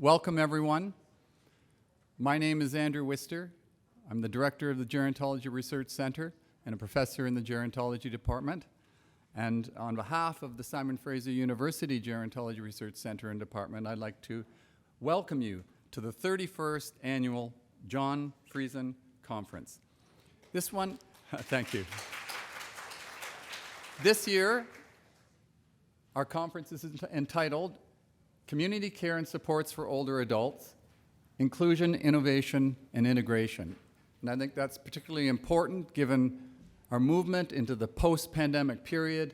Welcome, everyone. My name is Andrew Wister. I'm the director of the Gerontology Research Center and a professor in the Gerontology Department. And on behalf of the Simon Fraser University Gerontology Research Center and Department, I'd like to welcome you to the 31st Annual John Friesen Conference. This one, thank you. This year, our conference is entitled Community Care and Supports for Older Adults, Inclusion, Innovation, and Integration. And I think that's particularly important given our movement into the post-pandemic period,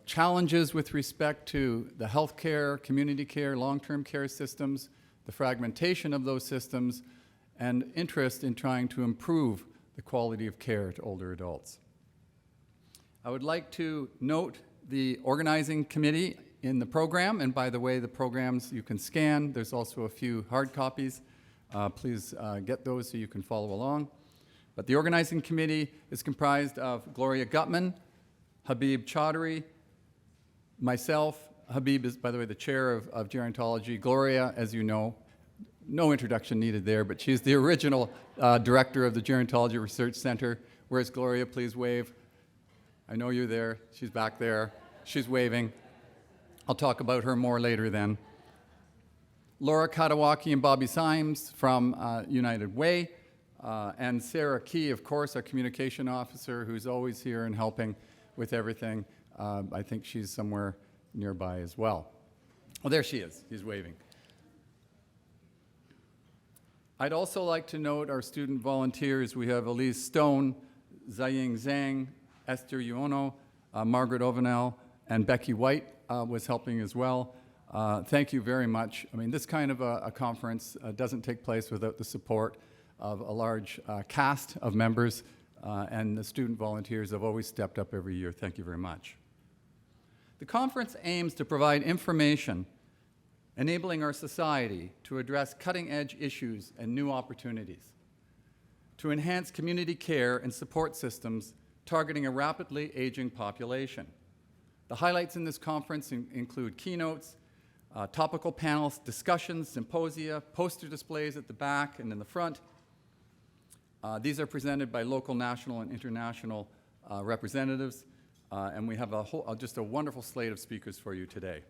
challenges with respect to the healthcare, community care, long-term care systems, the fragmentation of those systems, and interest in trying to improve the quality of care to older adults. I would like to note the organizing committee in the program, and by the way, the programs you can scan. There's also a few hard copies. Please get those so you can follow along. But the organizing committee is comprised of Gloria Gutman, Habib Chaudhry, myself. Habib is, by the way, the chair of gerontology. Gloria, as you know, no introduction needed there, but she's the original director of the Gerontology Research Center. Where's Gloria? Please wave. I know you're there. She's back there. She's waving. I'll talk about her more later then. Laura Katawaki and Bobby Symes from United Way, and Sarah Key, of course, our communication officer, who's always here and helping with everything. I think she's somewhere nearby as well. Oh, there she is. She's waving. I'd also like to note our student volunteers. We have Elise Stone, Zaying Zhang, Esther Yuono, Margaret Ovenel, and Becky White was helping as well. Thank you very much. I mean, this kind of a conference doesn't take place without the support of a large cast of members, and the student volunteers have always stepped up every year. Thank you very much. The conference aims to provide information enabling our society to address cutting-edge issues and new opportunities, to enhance community care and support systems targeting a rapidly aging population. The highlights in this conference include keynotes, topical panels, discussions, symposia, poster displays at the back and in the front. These are presented by local, national, and international representatives, and we have just a wonderful slate of speakers for you today.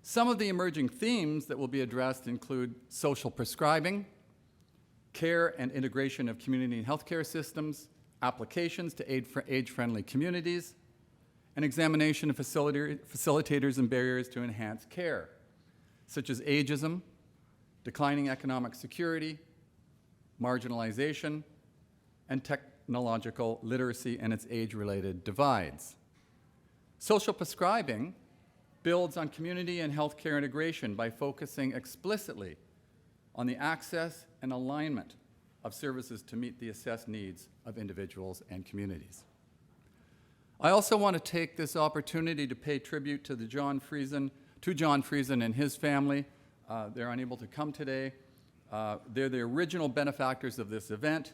Some of the emerging themes that will be addressed include social prescribing, care and integration of community and healthcare systems, applications to age-friendly communities, and examination of facilitators and barriers to enhance care, such as ageism, declining economic security, marginalization, and technological literacy and its age-related divides. Social prescribing builds on community and healthcare integration by focusing explicitly on the access and alignment of services to meet the assessed needs of individuals and communities. I also want to take this opportunity to pay tribute to John Friesen and his family. They're unable to come today. They're the original benefactors of this event.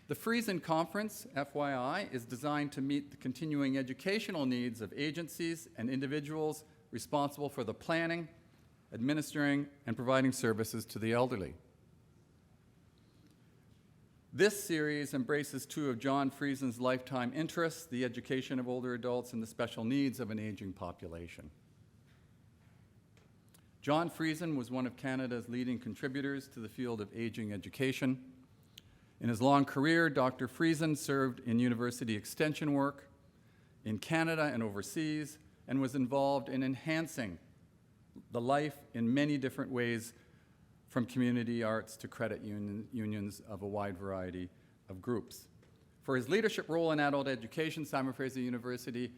The Friesen Conference, FYI, is designed to meet the continuing educational needs of agencies and individuals responsible for the planning, administering, and providing services to the elderly. This series embraces two of John Friesen's lifetime interests, the education of older adults and the special needs of an aging population. John Friesen was one of Canada's leading contributors to the field of aging education. In his long career, Dr. Friesen served in university extension work in Canada and overseas, and was involved in enhancing the life in many different ways, from community arts to credit unions of a wide variety of groups. For his leadership role in adult education, Simon Fraser University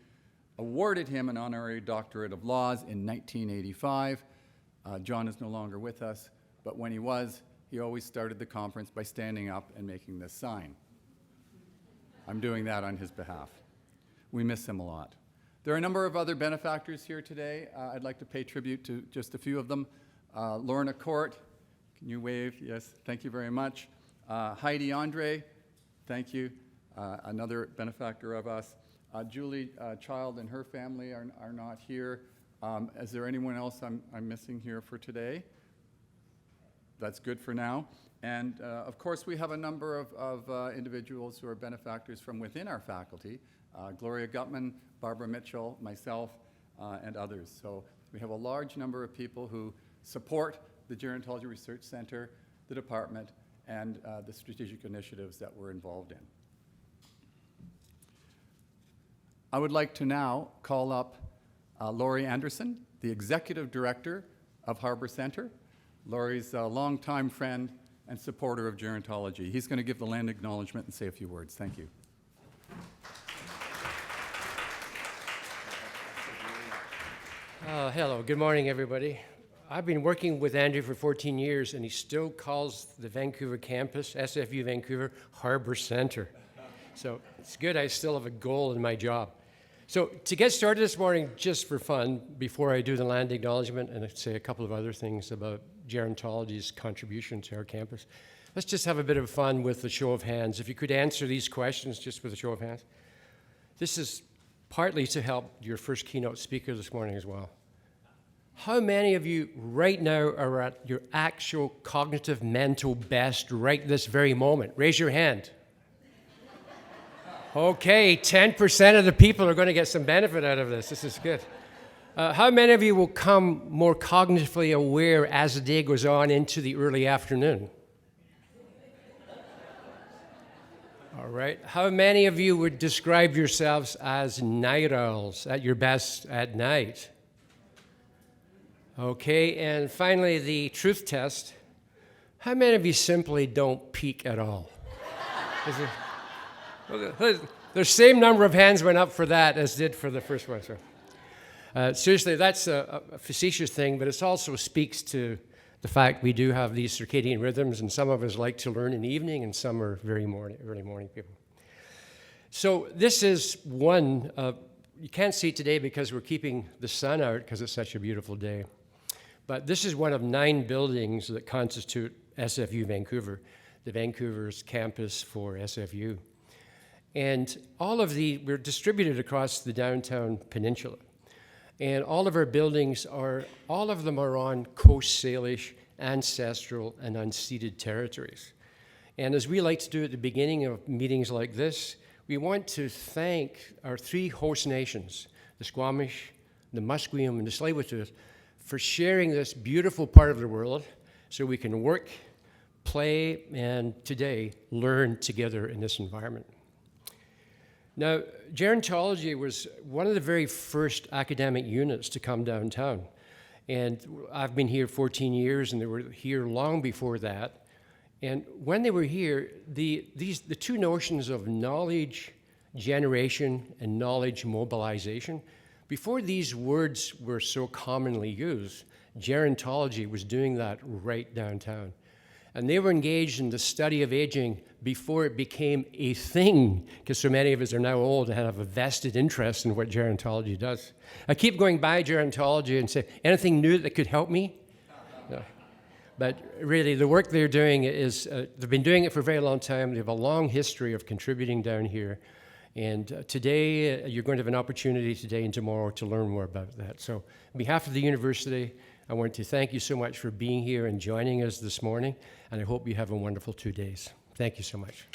awarded him an honorary doctorate of laws in 1985. John is no longer with us, but when he was, he always started the conference by standing up and making this sign. I'm doing that on his behalf. We miss him a lot. There are a number of other benefactors here today. I'd like to pay tribute to just a few of them. Lorna Court, can you wave? Yes, thank you very much. Heidi Andre, thank you. Another benefactor of us. Julie Child and her family are not here. Is there anyone else I'm missing here for today? That's good for now. And of course, we have a number of individuals who are benefactors from within our faculty, Gloria Gutman, Barbara Mitchell, myself, and others. So we have a large number of people who support the Gerontology Research Center, the department, and the strategic initiatives that we're involved in. I would like to now call up Laurie Anderson, the Executive Director of Harbor Center. Laurie's a longtime friend and supporter of gerontology. He's going to give the land acknowledgement and say a few words. Thank you. Hello, good morning, everybody. I've been working with Andrew for 14 years, and he still calls the Vancouver campus, SFU Vancouver, Harbor Center. So it's good I still have a goal in my job. So to get started this morning, just for fun, before I do the land acknowledgement and say a couple of other things about gerontology's contribution to our campus, let's just have a bit of fun with a show of hands. If you could answer these questions just with a show of hands. This is partly to help your first keynote speaker this morning as well. How many of you right now are at your actual cognitive mental best right this very moment? Raise your hand. Okay, 10% of the people are going to get some benefit out of this. This is good. How many of you will come more cognitively aware as the day goes on into the early afternoon? All right. How many of you would describe yourselves as night owls, at your best at night? Okay, and finally, the truth test. How many of you simply don't peak at all? The same number of hands went up for that as did for the first one. So, seriously, that's a facetious thing, but it also speaks to the fact we do have these circadian rhythms, and some of us like to learn in the evening, and some are early morning people. So this is one, you can't see it today because we're keeping the sun out because it's such a beautiful day. But this is one of 9 buildings that constitute SFU Vancouver, the Vancouver's campus for SFU. And we're distributed across the downtown peninsula. And all of our buildings all of them are on Coast Salish, ancestral, and unceded territories. And as we like to do at the beginning of meetings like this, we want to thank our 3 host nations, the Squamish, the Musqueam, and the Tsleil-Waututh, for sharing this beautiful part of the world so we can work, play, and today learn together in this environment. Now, gerontology was one of the very first academic units to come downtown. And I've been here 14 years, and they were here long before that. And when they were here, the 2 notions of knowledge generation and knowledge mobilization, before these words were so commonly used, gerontology was doing that right downtown. And they were engaged in the study of aging before it became a thing, because so many of us are now old and have a vested interest in what gerontology does. I keep going by gerontology and say, anything new that could help me? No. But really, the work they're doing is, they've been doing it for a very long time. They have a long history of contributing down here. And today, you're going to have an opportunity today and tomorrow to learn more about that. So on behalf of the university, I want to thank you so much for being here and joining us this morning, and I hope you have a wonderful 2 days. Thank you so much.